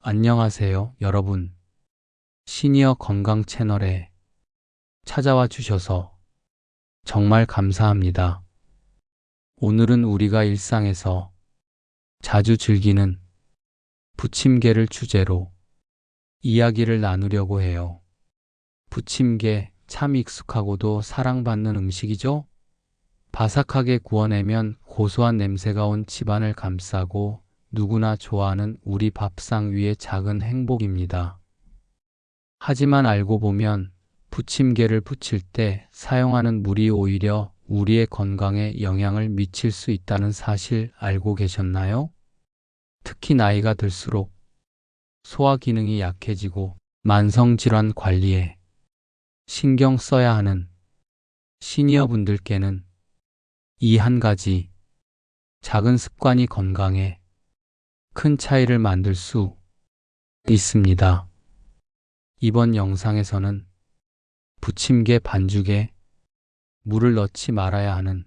안녕하세요, 여러분. 시니어 건강 채널에 찾아와 주셔서 정말 감사합니다. 오늘은 우리가 일상에서 자주 즐기는 부침개를 주제로 이야기를 나누려고 해요. 부침개 참 익숙하고도 사랑받는 음식이죠? 바삭하게 구워내면 고소한 냄새가 온 집안을 감싸고 누구나 좋아하는 우리 밥상 위의 작은 행복입니다. 하지만 알고 보면 부침개를 부칠 때 사용하는 물이 오히려 우리의 건강에 영향을 미칠 수 있다는 사실 알고 계셨나요? 특히 나이가 들수록 소화 기능이 약해지고 만성질환 관리에 신경 써야 하는 시니어 분들께는 이 한 가지 작은 습관이 건강에 큰 차이를 만들 수 있습니다. 이번 영상에서는 부침개 반죽에 물을 넣지 말아야 하는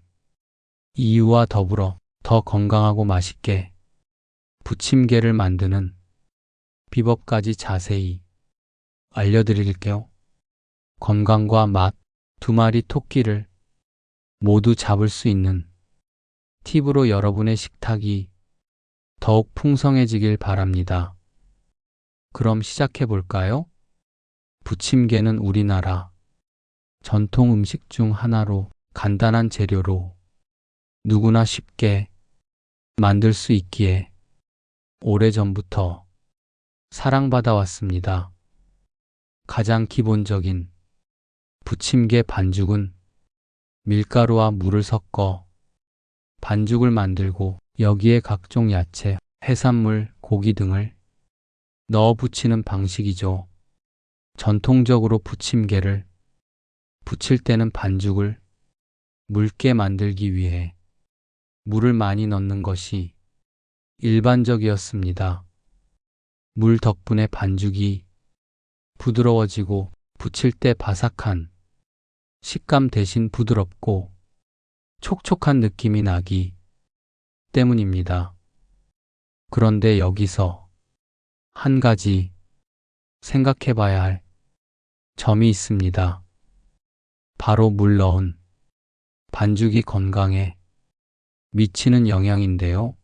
이유와 더불어 더 건강하고 맛있게 부침개를 만드는 비법까지 자세히 알려드릴게요. 건강과 맛, 두 마리 토끼를 모두 잡을 수 있는 팁으로 여러분의 식탁이 더욱 풍성해지길 바랍니다. 그럼 시작해 볼까요? 부침개는 우리나라 전통 음식 중 하나로 간단한 재료로 누구나 쉽게 만들 수 있기에 오래전부터 사랑받아 왔습니다. 가장 기본적인 부침개 반죽은 밀가루와 물을 섞어 반죽을 만들고 여기에 각종 야채, 해산물, 고기 등을 넣어 부치는 방식이죠. 전통적으로 부침개를 부칠 때는 반죽을 묽게 만들기 위해 물을 많이 넣는 것이 일반적이었습니다. 물 덕분에 반죽이 부드러워지고 부칠 때 바삭한 식감 대신 부드럽고 촉촉한 느낌이 나기 때문입니다. 그런데 여기서 한 가지 생각해 봐야 할 점이 있습니다. 바로 물 넣은 반죽이 건강에 미치는 영향인데요.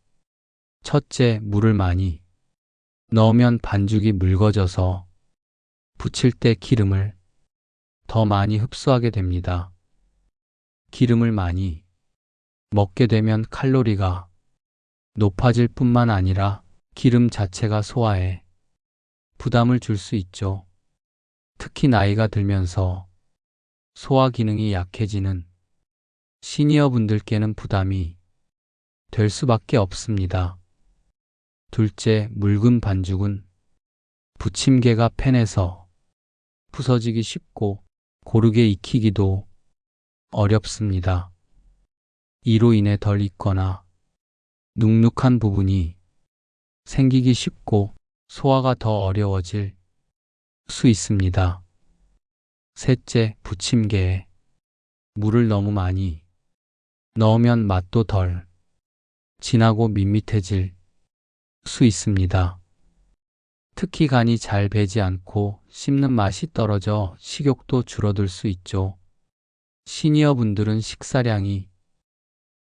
첫째, 물을 많이 넣으면 반죽이 묽어져서 부칠 때 기름을 더 많이 흡수하게 됩니다. 기름을 많이 먹게 되면 칼로리가 높아질 뿐만 아니라 기름 자체가 소화에 부담을 줄 수 있죠. 특히 나이가 들면서 소화 기능이 약해지는 시니어 분들께는 부담이 될 수밖에 없습니다. 둘째, 묽은 반죽은 부침개가 팬에서 부서지기 쉽고 고르게 익히기도 어렵습니다. 이로 인해 덜 익거나 눅눅한 부분이 생기기 쉽고 소화가 더 어려워질 수 있습니다. 셋째, 부침개에 물을 너무 많이 넣으면 맛도 덜 진하고 밋밋해질 수 있습니다. 특히 간이 잘 배지 않고 씹는 맛이 떨어져 식욕도 줄어들 수 있죠. 시니어 분들은 식사량이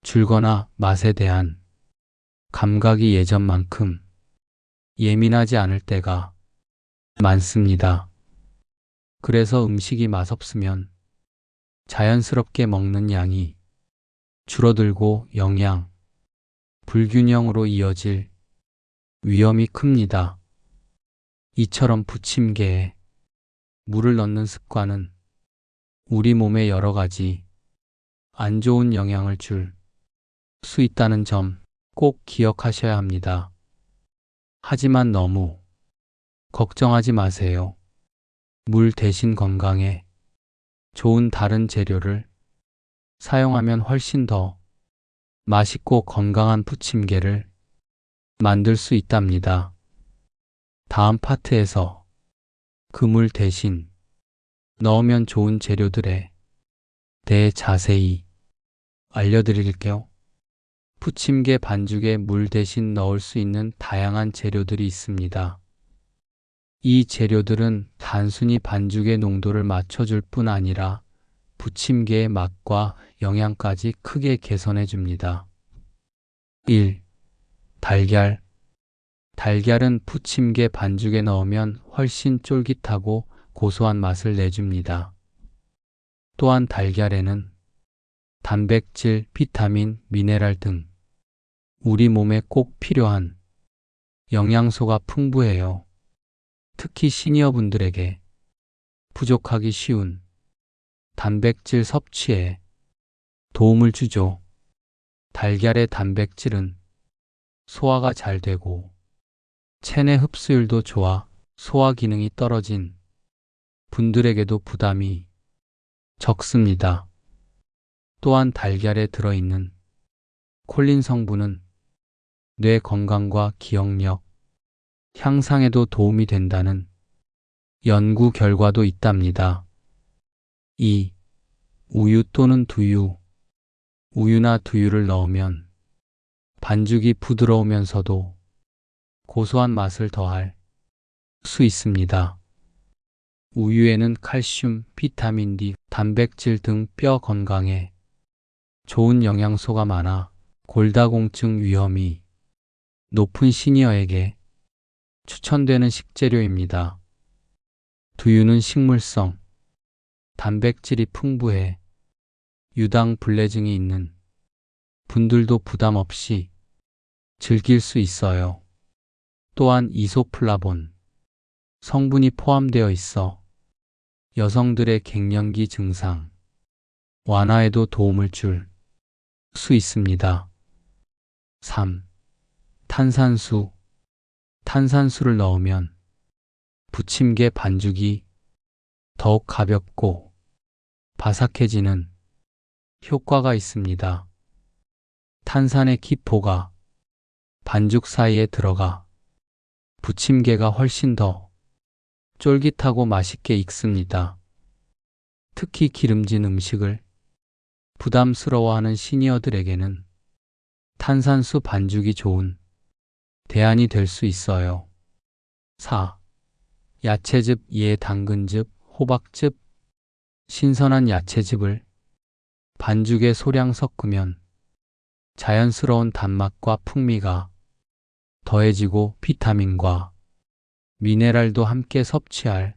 줄거나 맛에 대한 감각이 예전만큼 예민하지 않을 때가 많습니다. 그래서 음식이 맛없으면 자연스럽게 먹는 양이 줄어들고 영양 불균형으로 이어질 위험이 큽니다. 이처럼 부침개에 물을 넣는 습관은 우리 몸에 여러 가지 안 좋은 영향을 줄 수 있다는 점 꼭 기억하셔야 합니다. 하지만 너무 걱정하지 마세요. 물 대신 건강에 좋은 다른 재료를 사용하면 훨씬 더 맛있고 건강한 부침개를 만들 수 있답니다. 다음 파트에서 그 물 대신 넣으면 좋은 재료들에 대해 자세히 알려드릴게요. 부침개 반죽에 물 대신 넣을 수 있는 다양한 재료들이 있습니다. 이 재료들은 단순히 반죽의 농도를 맞춰줄 뿐 아니라 부침개의 맛과 영양까지 크게 개선해 줍니다. 1. 달걀. 달걀은 부침개 반죽에 넣으면 훨씬 쫄깃하고 고소한 맛을 내줍니다. 또한 달걀에는 단백질, 비타민, 미네랄 등 우리 몸에 꼭 필요한 영양소가 풍부해요. 특히 시니어분들에게 부족하기 쉬운 단백질 섭취에 도움을 주죠. 달걀의 단백질은 소화가 잘 되고 체내 흡수율도 좋아 소화 기능이 떨어진 분들에게도 부담이 적습니다. 또한 달걀에 들어있는 콜린 성분은 뇌 건강과 기억력 향상에도 도움이 된다는 연구 결과도 있답니다. 2. 우유 또는 두유. 우유나 두유를 넣으면 반죽이 부드러우면서도 고소한 맛을 더할 수 있습니다. 우유에는 칼슘, 비타민 D, 단백질 등 뼈 건강에 좋은 영양소가 많아 골다공증 위험이 높은 시니어에게 추천되는 식재료입니다. 두유는 식물성, 단백질이 풍부해 유당 불내증이 있는 분들도 부담 없이 즐길 수 있어요. 또한 이소플라본 성분이 포함되어 있어 여성들의 갱년기 증상 완화에도 도움을 줄 수 있습니다. 3. 탄산수. 탄산수를 넣으면 부침개 반죽이 더욱 가볍고 바삭해지는 효과가 있습니다. 탄산의 기포가 반죽 사이에 들어가 부침개가 훨씬 더 쫄깃하고 맛있게 익습니다. 특히 기름진 음식을 부담스러워하는 시니어들에게는 탄산수 반죽이 좋은 대안이 될 수 있어요. 4. 야채즙, 당근즙, 호박즙. 신선한 야채즙을 반죽에 소량 섞으면 자연스러운 단맛과 풍미가 더해지고 비타민과 미네랄도 함께 섭취할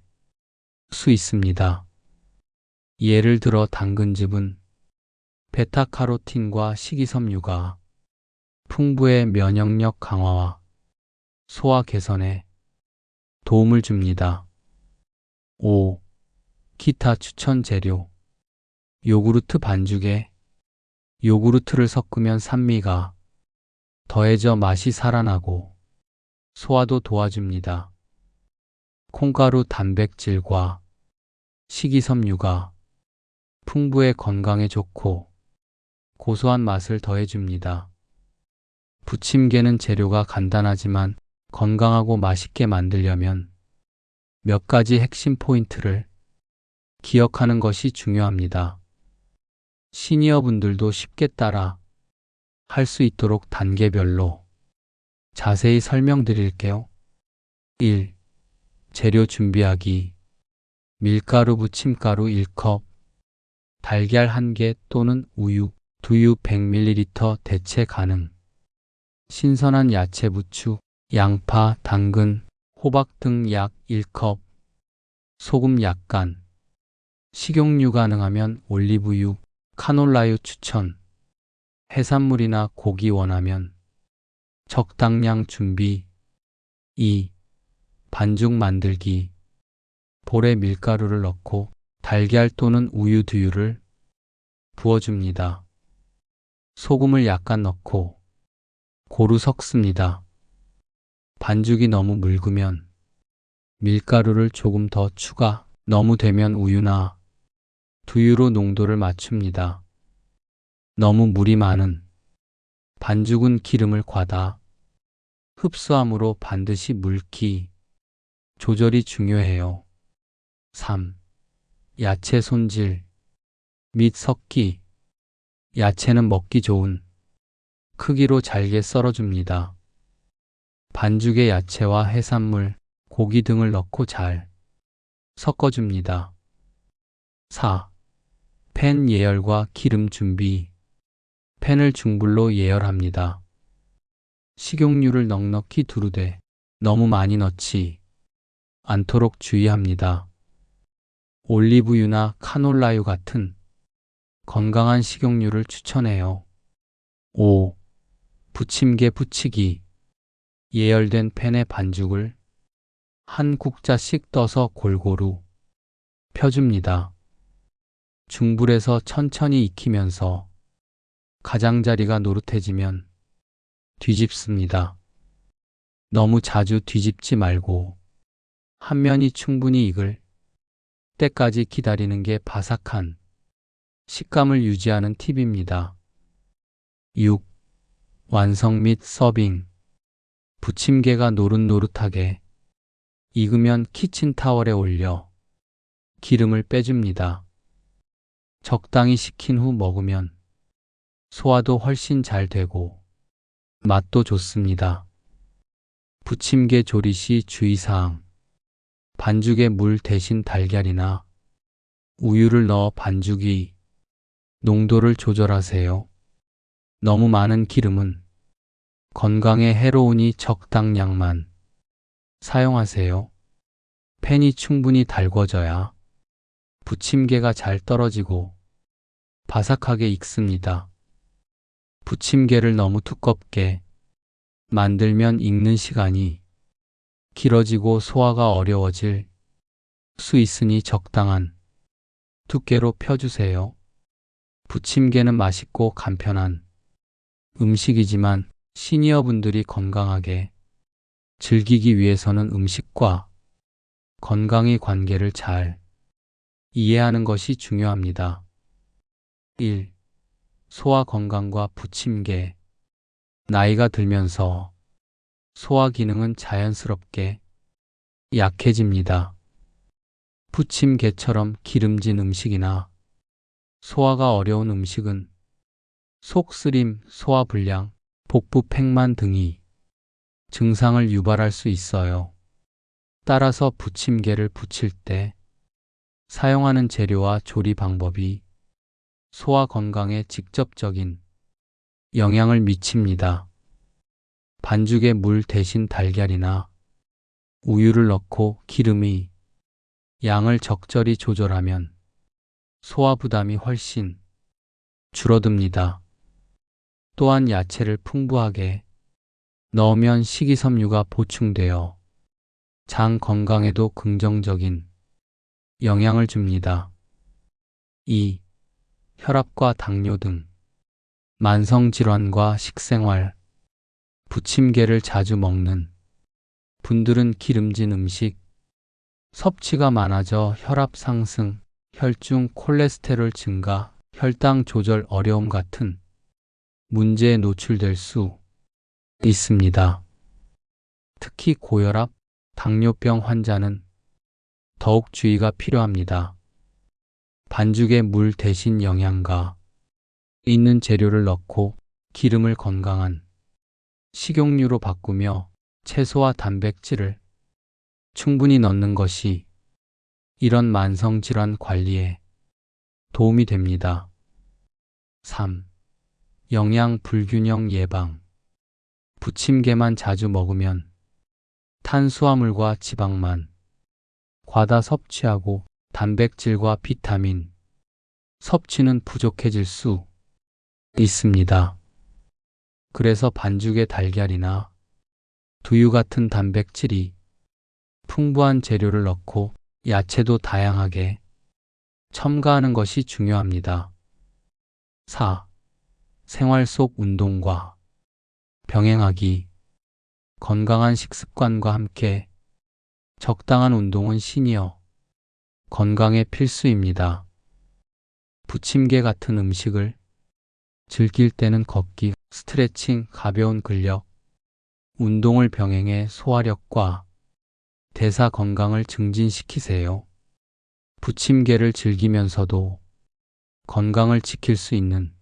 수 있습니다. 예를 들어 당근즙은 베타카로틴과 식이섬유가 풍부해 면역력 강화와 소화 개선에 도움을 줍니다. 5. 기타 추천 재료. 요구르트 반죽에 요구르트를 섞으면 산미가 더해져 맛이 살아나고 소화도 도와줍니다. 콩가루 단백질과 식이섬유가 풍부해 건강에 좋고 고소한 맛을 더해줍니다. 부침개는 재료가 간단하지만 건강하고 맛있게 만들려면 몇 가지 핵심 포인트를 기억하는 것이 중요합니다. 시니어분들도 쉽게 따라 할 수 있도록 단계별로 자세히 설명드릴게요. 1. 재료 준비하기. 밀가루 부침가루 1컵, 달걀 1개 또는 우유, 두유 100ml 대체 가능. 신선한 야채 부추, 양파, 당근, 호박 등 약 1컵, 소금 약간, 식용유 가능하면 올리브유, 카놀라유 추천, 해산물이나 고기 원하면 적당량 준비. 2. 반죽 만들기. 볼에 밀가루를 넣고 달걀 또는 우유 두유를 부어줍니다. 소금을 약간 넣고 고루 섞습니다. 반죽이 너무 묽으면 밀가루를 조금 더 추가, 너무 되면 우유나 두유로 농도를 맞춥니다. 너무 물이 많은 반죽은 기름을 과다 흡수함으로 반드시 물기 조절이 중요해요. 3. 야채 손질 및 섞기. 야채는 먹기 좋은 크기로 잘게 썰어줍니다. 반죽에 야채와 해산물, 고기 등을 넣고 잘 섞어줍니다. 4. 팬 예열과 기름 준비. 팬을 중불로 예열합니다. 식용유를 넉넉히 두르되 너무 많이 넣지 않도록 주의합니다. 올리브유나 카놀라유 같은 건강한 식용유를 추천해요. 5. 부침개 부치기. 예열된 팬에 반죽을 한 국자씩 떠서 골고루 펴줍니다. 중불에서 천천히 익히면서 가장자리가 노릇해지면 뒤집습니다. 너무 자주 뒤집지 말고 한 면이 충분히 익을 때까지 기다리는 게 바삭한 식감을 유지하는 팁입니다. 6. 완성 및 서빙. 부침개가 노릇노릇하게 익으면 키친타월에 올려 기름을 빼줍니다. 적당히 식힌 후 먹으면 소화도 훨씬 잘 되고 맛도 좋습니다. 부침개 조리 시 주의사항. 반죽에 물 대신 달걀이나 우유를 넣어 반죽 위 농도를 조절하세요. 너무 많은 기름은 건강에 해로우니 적당량만 사용하세요. 팬이 충분히 달궈져야 부침개가 잘 떨어지고 바삭하게 익습니다. 부침개를 너무 두껍게 만들면 익는 시간이 길어지고 소화가 어려워질 수 있으니 적당한 두께로 펴주세요. 부침개는 맛있고 간편한 음식이지만 시니어분들이 건강하게 즐기기 위해서는 음식과 건강의 관계를 잘 이해하는 것이 중요합니다. 1. 소화 건강과 부침개. 나이가 들면서 소화 기능은 자연스럽게 약해집니다. 부침개처럼 기름진 음식이나 소화가 어려운 음식은 속쓰림, 소화불량, 복부 팽만 등이 증상을 유발할 수 있어요. 따라서 부침개를 부칠 때 사용하는 재료와 조리 방법이 소화 건강에 직접적인 영향을 미칩니다. 반죽에 물 대신 달걀이나 우유를 넣고 기름의 양을 적절히 조절하면 소화 부담이 훨씬 줄어듭니다. 또한 야채를 풍부하게 넣으면 식이섬유가 보충되어 장 건강에도 긍정적인 영향을 줍니다. 2. 혈압과 당뇨 등 만성질환과 식생활. 부침개를 자주 먹는 분들은 기름진 음식 섭취가 많아져 혈압 상승, 혈중 콜레스테롤 증가, 혈당 조절 어려움 같은 문제에 노출될 수 있습니다. 특히 고혈압, 당뇨병 환자는 더욱 주의가 필요합니다. 반죽에 물 대신 영양가 있는 재료를 넣고 기름을 건강한 식용유로 바꾸며 채소와 단백질을 충분히 넣는 것이 이런 만성질환 관리에 도움이 됩니다. 3. 영양 불균형 예방. 부침개만 자주 먹으면 탄수화물과 지방만 과다 섭취하고 단백질과 비타민 섭취는 부족해질 수 있습니다. 그래서 반죽에 달걀이나 두유 같은 단백질이 풍부한 재료를 넣고 야채도 다양하게 첨가하는 것이 중요합니다. 4. 생활 속 운동과 병행하기. 건강한 식습관과 함께 적당한 운동은 시니어 건강에 필수입니다. 부침개 같은 음식을 즐길 때는 걷기, 스트레칭, 가벼운 근력, 운동을 병행해 소화력과 대사 건강을 증진시키세요. 부침개를 즐기면서도 건강을 지킬 수 있는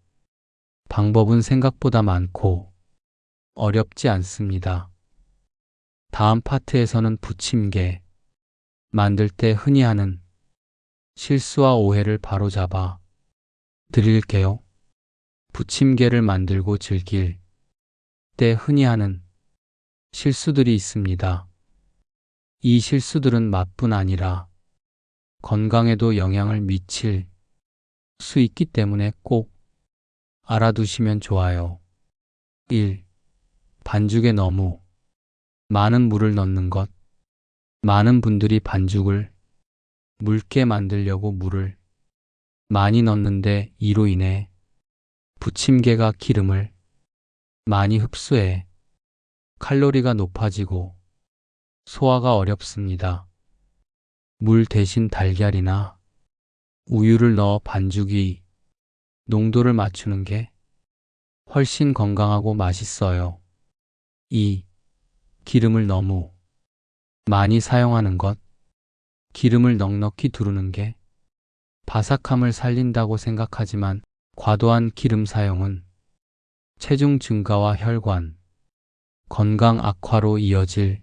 방법은 생각보다 많고 어렵지 않습니다. 다음 파트에서는 부침개 만들 때 흔히 하는 실수와 오해를 바로잡아 드릴게요. 부침개를 만들고 즐길 때 흔히 하는 실수들이 있습니다. 이 실수들은 맛뿐 아니라 건강에도 영향을 미칠 수 있기 때문에 꼭 알아두시면 좋아요. 1. 반죽에 너무 많은 물을 넣는 것. 많은 분들이 반죽을 묽게 만들려고 물을 많이 넣는데 이로 인해 부침개가 기름을 많이 흡수해 칼로리가 높아지고 소화가 어렵습니다. 물 대신 달걀이나 우유를 넣어 반죽 위 농도를 맞추는 게 훨씬 건강하고 맛있어요. 2. 기름을 너무 많이 사용하는 것. 기름을 넉넉히 두르는 게 바삭함을 살린다고 생각하지만 과도한 기름 사용은 체중 증가와 혈관 건강 악화로 이어질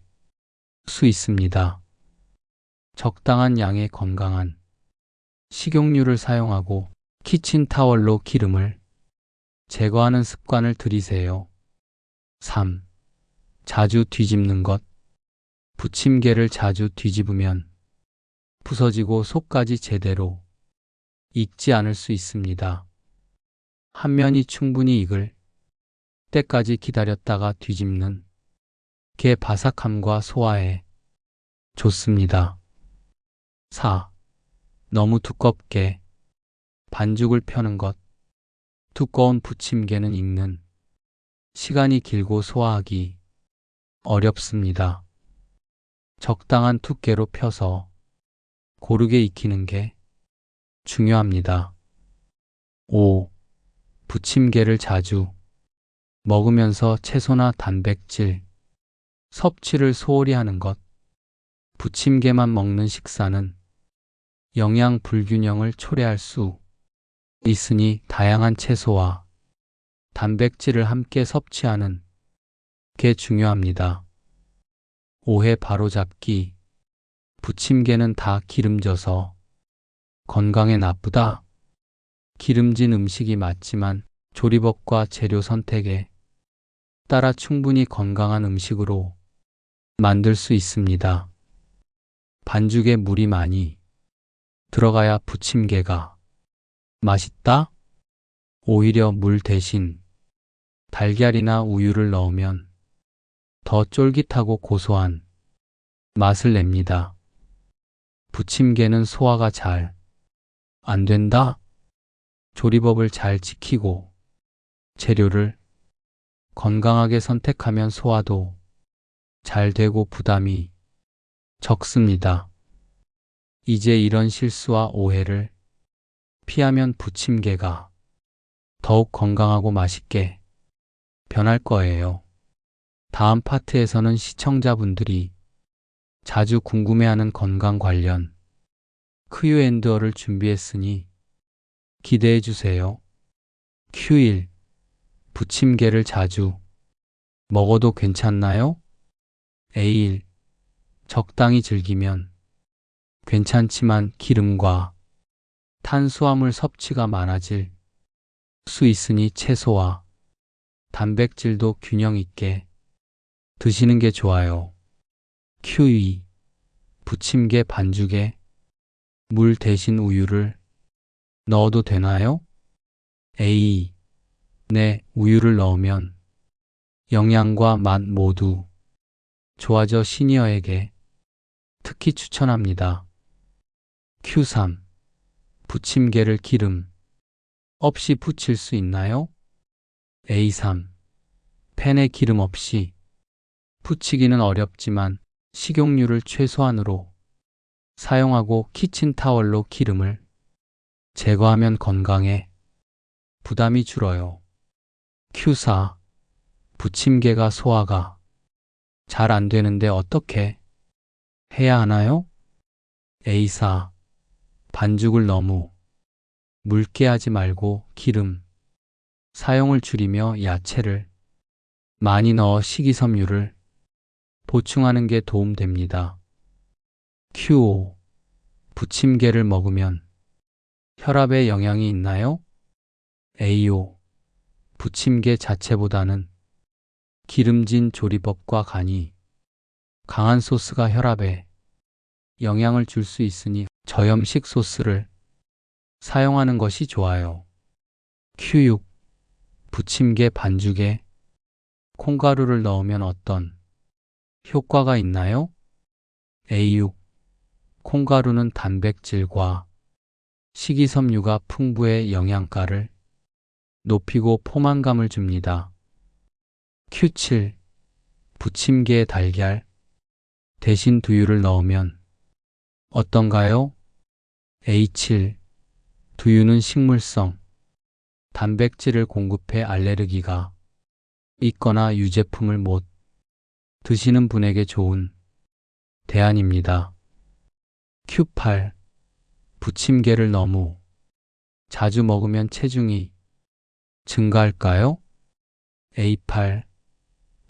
수 있습니다. 적당한 양의 건강한 식용유를 사용하고 키친타월로 기름을 제거하는 습관을 들이세요. 3. 자주 뒤집는 것. 부침개를 자주 뒤집으면 부서지고 속까지 제대로 익지 않을 수 있습니다. 한 면이 충분히 익을 때까지 기다렸다가 뒤집는 게 바삭함과 소화에 좋습니다. 4. 너무 두껍게 반죽을 펴는 것. 두꺼운 부침개는 익는 시간이 길고 소화하기 어렵습니다. 적당한 두께로 펴서 고르게 익히는 게 중요합니다. 5. 부침개를 자주 먹으면서 채소나 단백질 섭취를 소홀히 하는 것. 부침개만 먹는 식사는 영양 불균형을 초래할 수 있으니 다양한 채소와 단백질을 함께 섭취하는 게 중요합니다. 오해 바로잡기. 부침개는 다 기름져서 건강에 나쁘다. 기름진 음식이 맞지만 조리법과 재료 선택에 따라 충분히 건강한 음식으로 만들 수 있습니다. 반죽에 물이 많이 들어가야 부침개가 맛있다? 오히려 물 대신 달걀이나 우유를 넣으면 더 쫄깃하고 고소한 맛을 냅니다. 부침개는 소화가 잘 안 된다? 조리법을 잘 지키고 재료를 건강하게 선택하면 소화도 잘 되고 부담이 적습니다. 이제 이런 실수와 오해를 피하면 부침개가 더욱 건강하고 맛있게 변할 거예요. 다음 파트에서는 시청자분들이 자주 궁금해하는 건강 관련 Q&A를 준비했으니 기대해 주세요. Q1. 부침개를 자주 먹어도 괜찮나요? A1. 적당히 즐기면 괜찮지만 기름과 탄수화물 섭취가 많아질 수 있으니 채소와 단백질도 균형 있게 드시는 게 좋아요. Q2. 부침개 반죽에 물 대신 우유를 넣어도 되나요? A. 네, 우유를 넣으면 영양과 맛 모두 좋아져 시니어에게 특히 추천합니다. Q3. 부침개를 기름 없이 부칠 수 있나요? A3. 팬에 기름 없이 부치기는 어렵지만 식용유를 최소한으로 사용하고 키친타월로 기름을 제거하면 건강에 부담이 줄어요. Q4. 부침개가 소화가 잘 안 되는데 어떻게 해야 하나요? A4. 반죽을 너무 묽게 하지 말고 기름 사용을 줄이며 야채를 많이 넣어 식이섬유를 보충하는 게 도움됩니다. Q5. 부침개를 먹으면 혈압에 영향이 있나요? A5. 부침개 자체보다는 기름진 조리법과 간이 강한 소스가 혈압에 영향을 줄 수 있으니 저염식 소스를 사용하는 것이 좋아요. Q6. 부침개 반죽에 콩가루를 넣으면 어떤 효과가 있나요? A6. 콩가루는 단백질과 식이섬유가 풍부해 영양가를 높이고 포만감을 줍니다. Q7. 부침개에 달걀 대신 두유를 넣으면 어떤가요? A7. 두유는 식물성 단백질을 공급해 알레르기가 있거나 유제품을 못 드시는 분에게 좋은 대안입니다. Q8. 부침개를 너무 자주 먹으면 체중이 증가할까요? A8.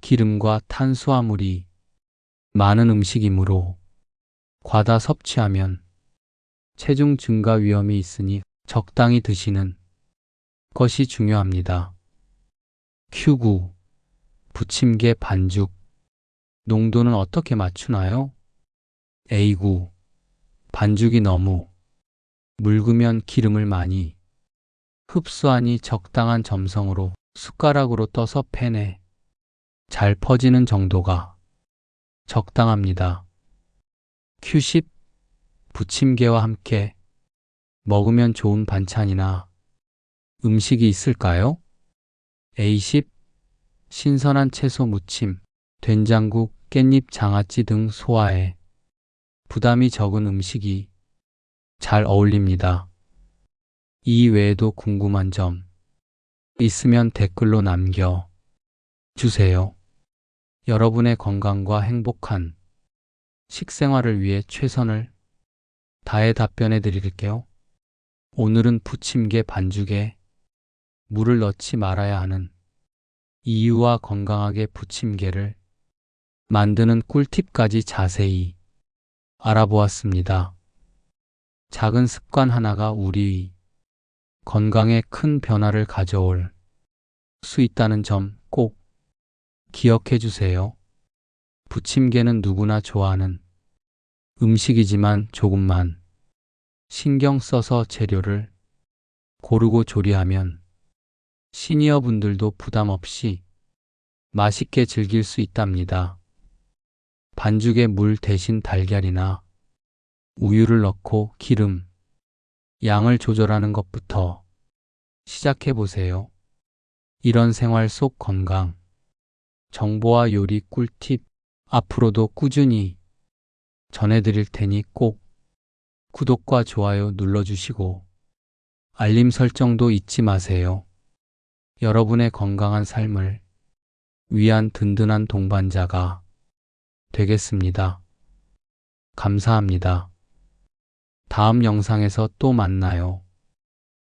기름과 탄수화물이 많은 음식이므로 과다 섭취하면 체중 증가 위험이 있으니 적당히 드시는 것이 중요합니다. Q9. 부침개 반죽 농도는 어떻게 맞추나요? A9. 반죽이 너무 묽으면 기름을 많이 흡수하니 적당한 점성으로 숟가락으로 떠서 팬에 잘 퍼지는 정도가 적당합니다. Q10. 부침개와 함께 먹으면 좋은 반찬이나 음식이 있을까요? A10. 신선한 채소 무침, 된장국, 깻잎 장아찌 등 소화에 부담이 적은 음식이 잘 어울립니다. 이 외에도 궁금한 점 있으면 댓글로 남겨 주세요. 여러분의 건강과 행복한 식생활을 위해 최선을 다해 답변해 드릴게요. 오늘은 부침개 반죽에 물을 넣지 말아야 하는 이유와 건강하게 부침개를 만드는 꿀팁까지 자세히 알아보았습니다. 작은 습관 하나가 우리 건강에 큰 변화를 가져올 수 있다는 점 꼭 기억해 주세요. 부침개는 누구나 좋아하는 음식이지만 조금만 신경 써서 재료를 고르고 조리하면 시니어 분들도 부담 없이 맛있게 즐길 수 있답니다. 반죽에 물 대신 달걀이나 우유를 넣고 기름 양을 조절하는 것부터 시작해 보세요. 이런 생활 속 건강 정보와 요리 꿀팁 앞으로도 꾸준히 전해드릴 테니 꼭 구독과 좋아요 눌러주시고 알림 설정도 잊지 마세요. 여러분의 건강한 삶을 위한 든든한 동반자가 되겠습니다. 감사합니다. 다음 영상에서 또 만나요.